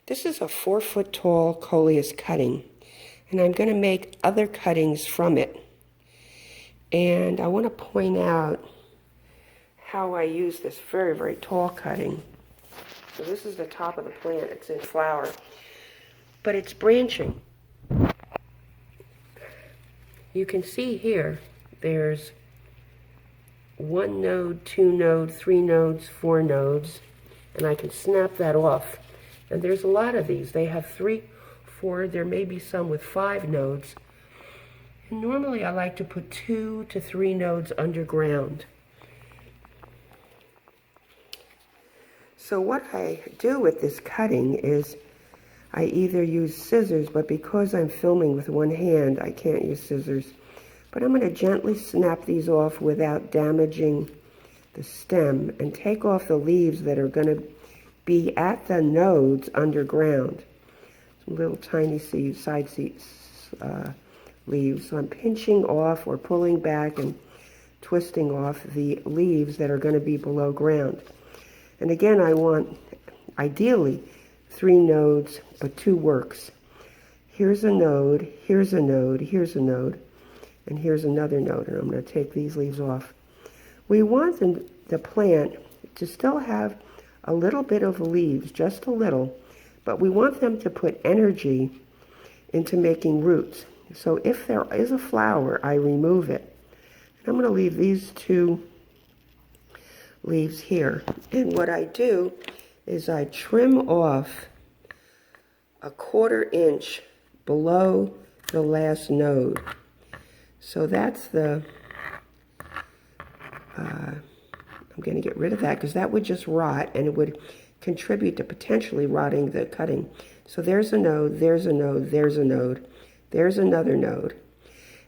This is a 4-foot tall Coleus cutting, and I'm going to make other cuttings from it. And I want to point out how I use this very, very tall cutting. So this is the top of the plant. It's in flower, but it's branching. You can see here, there's 1 node, 2 nodes, 3 nodes, 4 nodes, and I can snap that off. And there's a lot of these. They have 3, 4, there may be some with 5 nodes. And normally I like to put 2 to 3 nodes underground. So what I do with this cutting is I either use scissors, but because I'm filming with one hand, I can't use scissors. But I'm going to gently snap these off without damaging the stem and take off the leaves that are going to be at the nodes underground. Some little tiny side leaves. So I'm pinching off or pulling back and twisting off the leaves that are going to be below ground. And again, I want, ideally, 3 nodes, but 2 works. Here's a node, here's a node, here's a node, and here's another node, and I'm going to take these leaves off. We want the plant to still have a little bit of leaves, just a little, but we want them to put energy into making roots. So if there is a flower, I remove it. And I'm going to leave these 2 leaves here. And what I do is I trim off a 1/4 inch below the last node. So that's the, I'm going to get rid of that because that would just rot and it would contribute to potentially rotting the cutting. So there's a node, there's a node, there's a node, there's another node.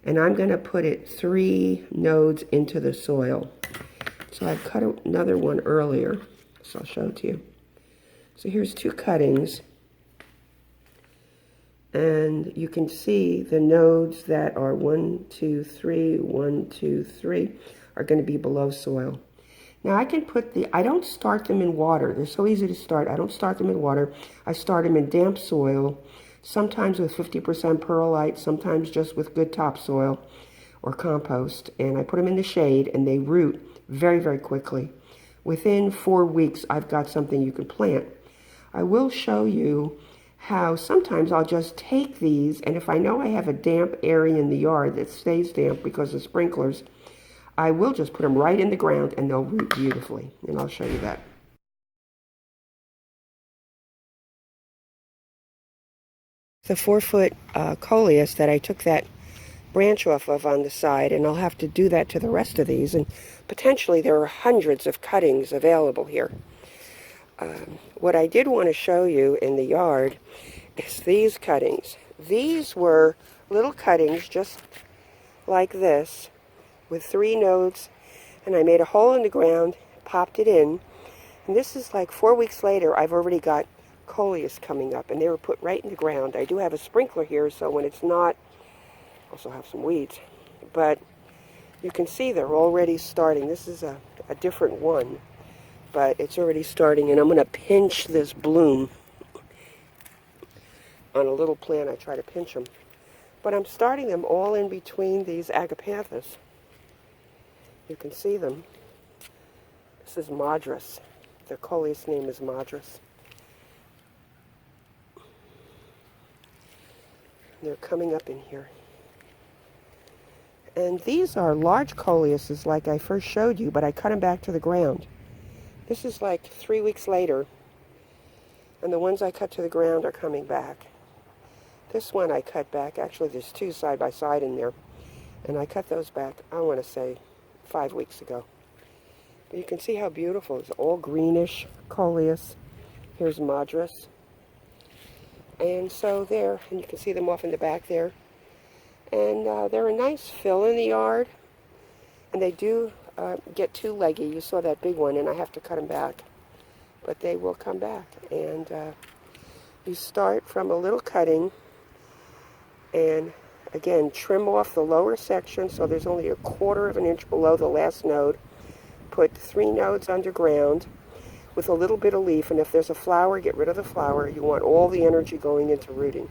And I'm going to put it 3 nodes into the soil. So I cut another one earlier, so I'll show it to you. So here's 2 cuttings. And you can see the nodes that are 1, 2, 3, 1, 2, 3 are going to be below soil. Now I can put I don't start them in water. They're so easy to start. I don't start them in water. I start them in damp soil, sometimes with 50% perlite, sometimes just with good topsoil or compost. And I put them in the shade and they root very, very quickly. Within 4 weeks, I've got something you can plant. I will show you how sometimes I'll just take these, and if I know I have a damp area in the yard that stays damp because of sprinklers, I will just put them right in the ground and they'll root beautifully. And I'll show you that. The 4-foot Coleus that I took that branch off of on the side, and I'll have to do that to the rest of these, and potentially there are hundreds of cuttings available here. What I did want to show you in the yard is these cuttings. These were little cuttings just like this with 3 nodes, and I made a hole in the ground, popped it in, and this is like 4 weeks later. I've already got Coleus coming up, and they were put right in the ground. I do have a sprinkler here, so when it's not, also have some weeds, but you can see they're already starting. This is a different one, but it's already starting, and I'm going to pinch this bloom. On a little plant, I try to pinch them, but I'm starting them all in between these agapanthus. You can see them. This is Madras. The Coleus name is Madras. They're coming up in here. And these are large Coleuses like I first showed you, but I cut them back to the ground. This is like 3 weeks later, and the ones I cut to the ground are coming back. This one I cut back, actually there's 2 side by side in there, and I cut those back, I want to say, 5 weeks ago. But you can see how beautiful. It's all greenish Coleus. Here's Madras. And so there, and you can see them off in the back there. And they're a nice fill in the yard, and they do get 2 leggy. You saw that big one, and I have to cut them back, but they will come back. And you start from a little cutting, and again, trim off the lower section so there's only a 1/4 inch below the last node. Put 3 nodes underground. with a little bit of leaf, and if there's a flower, get rid of the flower. You want all the energy going into rooting.